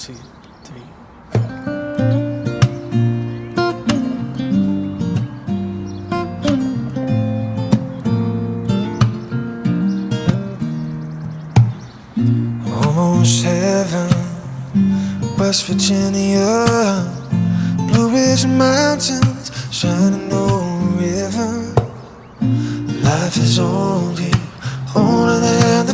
Two, three. Almost heaven, West Virginia, Blue Ridge Mountains, Shenandoah River. Life is old here, older than the